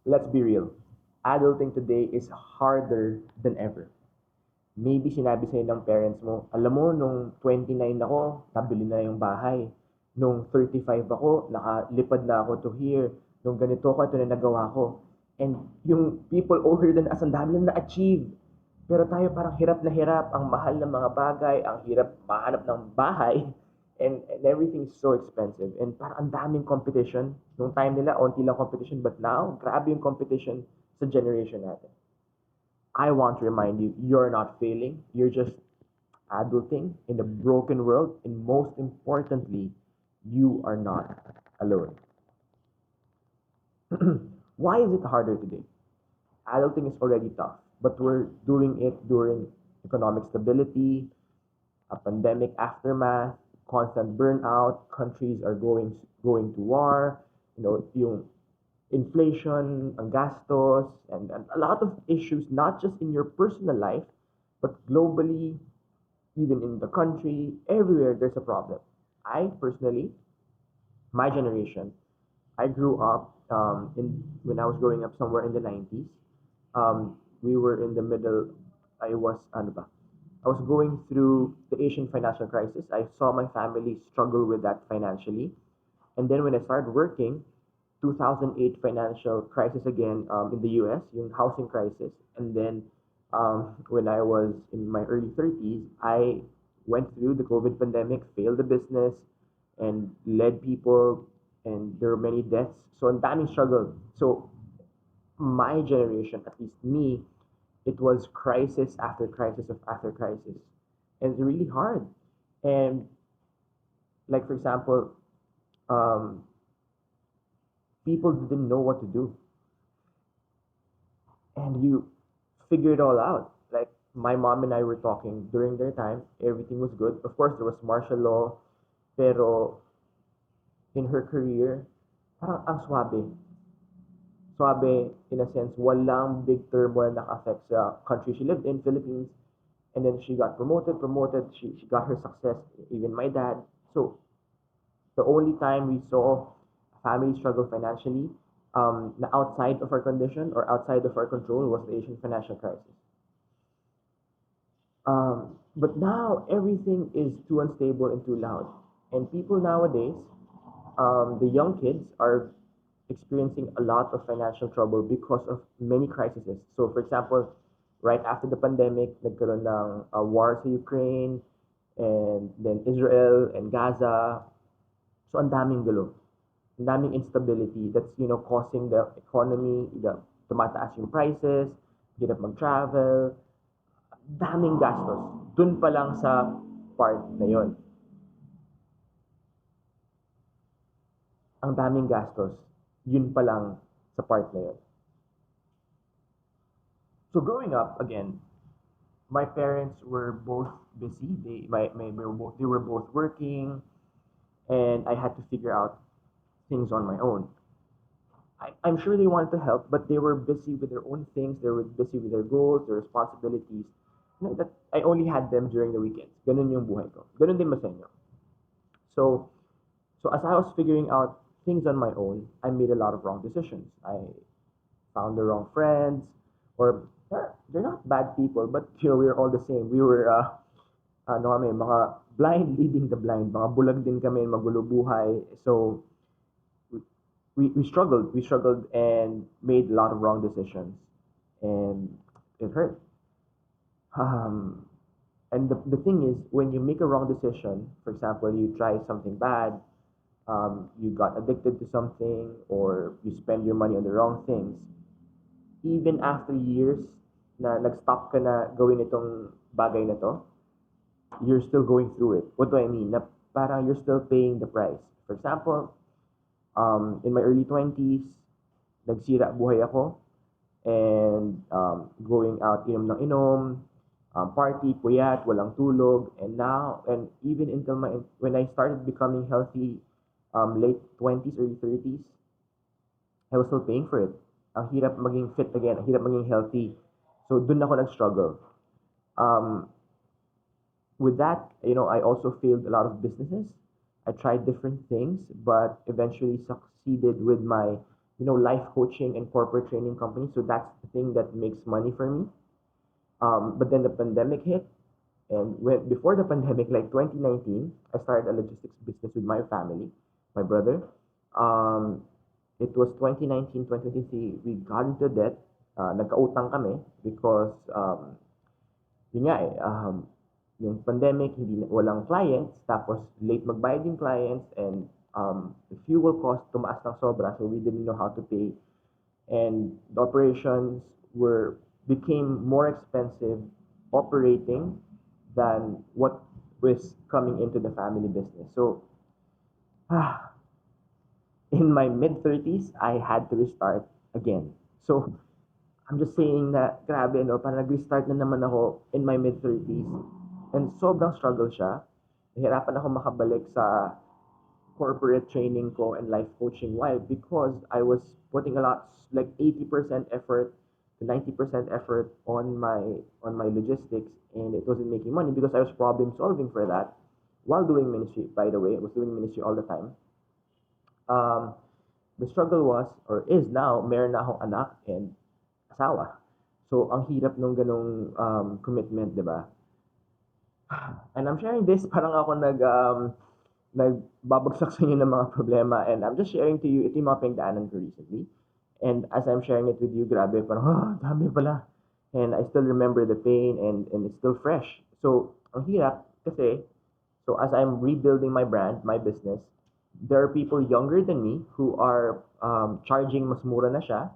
Let's be real. Adulting today is harder than ever. Maybe sinabi sa'yo ng parents mo, alam mo, nung 29 ako, nabili na yung bahay. Nung 35 ako, nakalipad na ako to here. Nung ganito ko, ito na nagawa ko. And yung people older than us, ang dami na na-achieve. Pero tayo parang hirap na hirap, ang mahal ng mga bagay, ang hirap mahanap ng bahay, and everything is so expensive. And parang ang daming competition. Nung time nila, onti lang competition, but now, grabe yung competition sa generation natin. I want to remind you, you're not failing. You're just adulting in a broken world. And most importantly, you are not alone. Why is it harder today? Adulting is already tough, but we're doing it during economic stability, a pandemic aftermath, constant burnout, countries are going to war, yung inflation, ang gastos, and a lot of issues, not just in your personal life, but globally, even in the country, everywhere there's a problem. I personally, my generation, I grew up in when I was growing up somewhere in the 90s. We were in the middle. I was ano ba? I was going through the Asian financial crisis. I saw my family struggle with that financially. And then when I started working, 2008 financial crisis again in the US, yung housing crisis. And then when I was in my early 30s, I went through the COVID pandemic, failed the business, and led people, and there were many deaths. So ang daming struggle. So my generation, at least me, it was crisis after crisis of after crisis. And it's really hard. And like for example, um, people didn't know what to do, and you figure it all out. Like my mom and I were talking during their time, everything was good. Of course, there was martial law, pero in her career, parang ang swabe. Swabe, in a sense, walang big turmoil na affect sa country she lived in, Philippines. And then she got promoted, she got her success, even my dad. So the only time we saw family struggle financially, na outside of our condition or outside of our control was the Asian financial crisis. But now everything is too unstable and too loud. And people nowadays, the young kids are experiencing a lot of financial trouble because of many crises. So for example, right after the pandemic, nagkaroon ng war sa Ukraine, and then Israel and Gaza. So ang daming gulo. Ang daming instability that's, causing the economy, tumataas yung prices, hirap mag-travel, daming gastos. Dun pa lang sa part na yon. Ang daming gastos. Yun pa lang sa part na yon. So growing up, again, my parents were both busy. They were both working, and I had to figure out things on my own. I'm sure they wanted to help, but they were busy with their own things. They were busy with their goals, their responsibilities. That I only had them during the weekends. Ganun yung buhay ko. Ganun din ba sa inyo? So, so as I was figuring out things on my own, I made a lot of wrong decisions. I found the wrong friends, or they're not bad people, but we were all the same. We were mga blind leading the blind. Mga bulag din kami, magulo buhay. So we struggled and made a lot of wrong decisions, and it hurt. Um, and the thing is, when you make a wrong decision, for example, you try something bad, you got addicted to something, or you spend your money on the wrong things, even after years na nag-stop ka na gawin itong bagay na to, you're still going through it. What do I mean? Na parang you're still paying the price. For example, in my early 20s, nagsira buhay ako, and going out, inom ng inom, party, puyat, walang tulog, and now, and even until when I started becoming healthy, late 20s, early 30s, I was still paying for it. Ang hirap maging fit again, ang hirap maging healthy. So, dun ako nag-struggle. Um, with that, I also failed a lot of businesses. I tried different things, but eventually succeeded with my, life coaching and corporate training companies. So that's the thing that makes money for me. But then the pandemic hit, and before the pandemic, like 2019, I started a logistics business with my family, my brother. Um, it was 2019, 2023, we got into debt. Nagkautang kami because yun nga yung pandemic, walang clients, tapos late magbayad yung clients, and the fuel cost tumaas ng sobra, so we didn't know how to pay. And the operations became more expensive operating than what was coming into the family business. So, in my mid-30s, I had to restart again. So, I'm just saying na, grabe, no, parang nag-restart na naman ako in my mid-30s. And sobrang struggle siya. Nahirapan ako makabalik sa corporate training ko and life coaching. Why? Because I was putting a lot, like 80% effort to 90% effort on my logistics, and it wasn't making money because I was problem solving for that while doing ministry. By the way, I was doing ministry all the time. Um, the struggle was, or is now, meron na akong anak and asawa. So, ang hirap nung ganong commitment, di ba? And I'm sharing this, parang ako nagbabagsak sa inyo ng mga problema, and I'm just sharing to you, ito yung mga pinagdaanan ko recently. And as I'm sharing it with you, grabe, parang, dami pala. And I still remember the pain, and it's still fresh. So, ang hirap, kasi, so as I'm rebuilding my brand, my business, there are people younger than me who are charging mas mura na siya.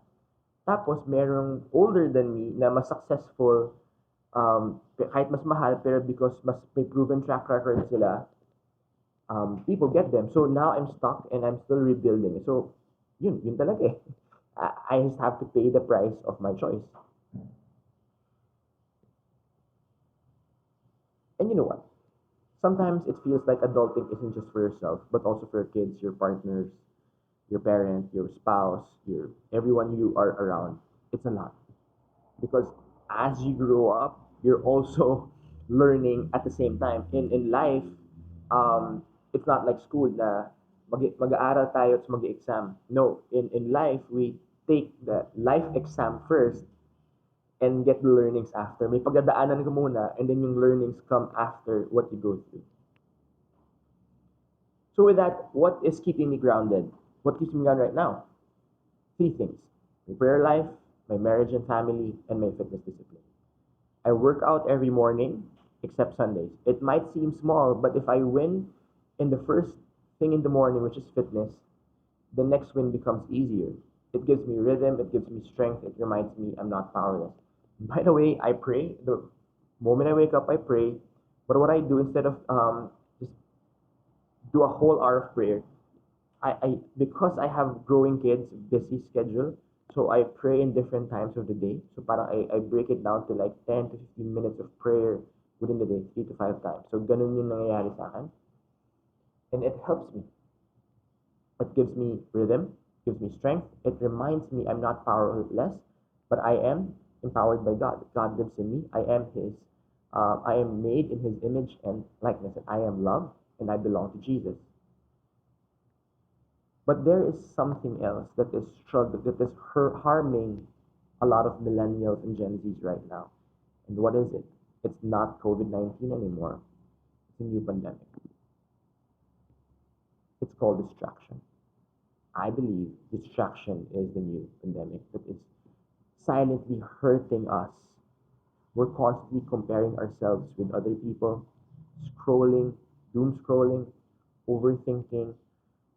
Tapos, merong older than me na mas successful, kahit mas mahal, pero because mas may proven track record sila, people get them. So now I'm stuck and I'm still rebuilding. So, yun talaga eh. I just have to pay the price of my choice. And you know what? Sometimes it feels like adulting isn't just for yourself, but also for your kids, your partners, your parent, your spouse, your everyone you are around. It's a lot. Because as you grow up, you're also learning at the same time. In life, it's not like school na mag-aaral tayo at mag-exam. No, in life, we take the life exam first and get the learnings after. May pagdadaanan ka muna, and then yung learnings come after what you go through. So with that, what is keeping me grounded? What keeps me grounded right now? Three things: my prayer life, my marriage and family, and my fitness discipline. I work out every morning, except Sundays. It might seem small, but if I win in the first thing in the morning, which is fitness, the next win becomes easier. It gives me rhythm, it gives me strength, it reminds me I'm not powerless. By the way, I pray. The moment I wake up, I pray. But what I do, instead of just do a whole hour of prayer, I because I have growing kids, busy schedule, so I pray in different times of the day. So parang I break it down to like 10 to 15 minutes of prayer within the day, 3 to 5 times. So ganun yung nangyayari sa akin. And it helps me. It gives me rhythm, gives me strength. It reminds me I'm not powerless, but I am empowered by God. God lives in me. I am His. I am made in His image and likeness. And I am loved, and I belong to Jesus. But there is something else that is harming a lot of millennials and Gen Zs right now. And what is it? It's not COVID-19 anymore. It's a new pandemic. It's called distraction. I believe distraction is the new pandemic that is silently hurting us. We're constantly comparing ourselves with other people, scrolling, doom scrolling, overthinking,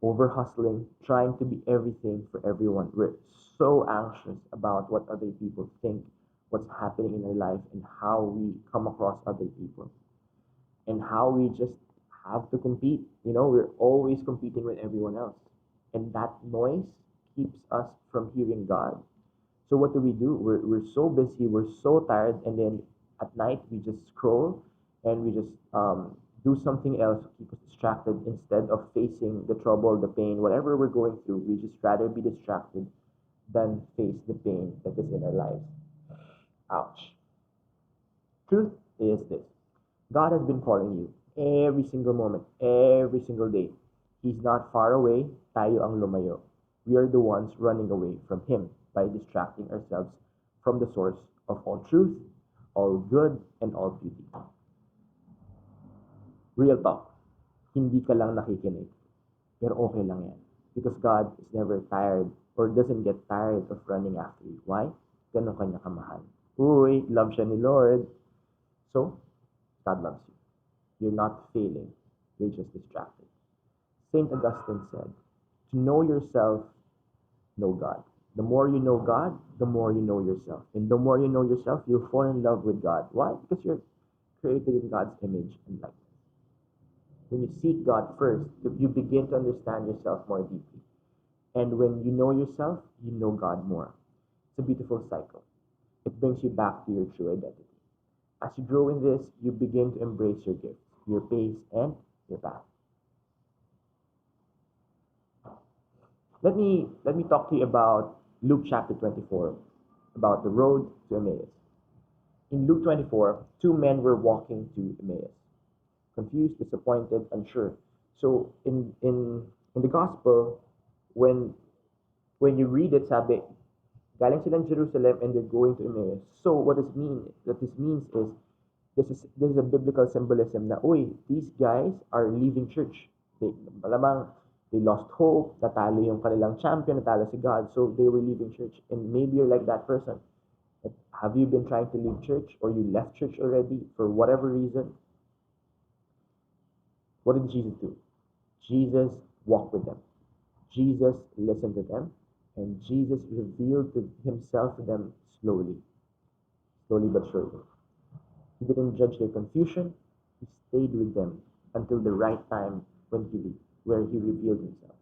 over hustling, trying to be everything for everyone. We're so anxious about what other people think, what's happening in our life, and how we come across other people, and how we just have to compete. We're always competing with everyone else. And that noise keeps us from hearing God. So what do? We're so busy, we're so tired, and then at night we just scroll and we just do something else to keep us distracted instead of facing the trouble, the pain, whatever we're going through. We just rather be distracted than face the pain that is in our lives. Ouch. Truth is this: God has been calling you every single moment, every single day. He's not far away, tayo ang lumayo. We are the ones running away from Him by distracting ourselves from the source of all truth, all good, and all beauty. Real talk, hindi ka lang nakikinig. Pero okay lang yan. Because God is never tired or doesn't get tired of running after you. Why? Ganun kanya kamahal. Uy, love siya ni Lord. So, God loves you. You're not failing. You're just distracted. St. Augustine said, to know yourself, know God. The more you know God, the more you know yourself. And the more you know yourself, you'll fall in love with God. Why? Because you're created in God's image and likeness. When you seek God first, you begin to understand yourself more deeply. And when you know yourself, you know God more. It's a beautiful cycle. It brings you back to your true identity. As you grow in this, you begin to embrace your gifts, your pace, and your path. Let me talk to you about Luke chapter 24, about the road to Emmaus. In Luke 24, two men were walking to Emmaus, confused, disappointed, unsure. So in the gospel, when you read it, sabi, galing silang Jerusalem and they're going to Emmaus. So what this means is this is a biblical symbolism na, uy, these guys are leaving church. Malamang they lost hope, natalo yung kanilang champion, natalo si God, so they were leaving church. And maybe you're like that person. Have you been trying to leave church or you left church already for whatever reason? What did Jesus do? Jesus walked with them. Jesus listened to them. And Jesus revealed himself to them slowly but surely. He didn't judge their confusion. He stayed with them until the right time where he revealed himself.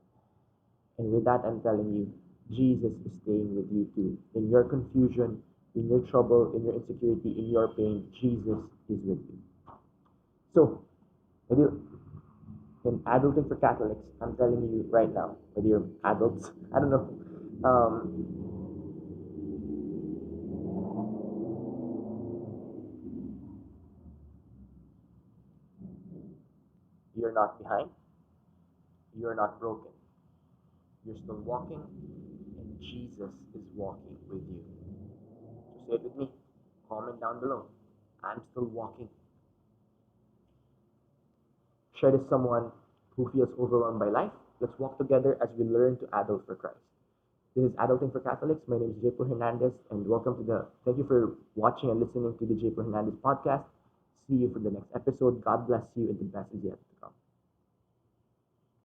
And with that, I'm telling you, Jesus is staying with you too. In your confusion, in your trouble, in your insecurity, in your pain, Jesus is with you. So, in adulting for Catholics, I'm telling you right now, whether you're adults, I don't know, you're not behind, you're not broken. You're still walking, and Jesus is walking with you. So say it with me. Comment down below. I'm still walking. Share this with someone who feels overwhelmed by life. Let's walk together as we learn to adult for Christ. This is Adulting for Catholics. My name is JPaul Hernandez, and thank you for watching and listening to the JPaul Hernandez podcast. See you for the next episode. God bless you, and the best is yet.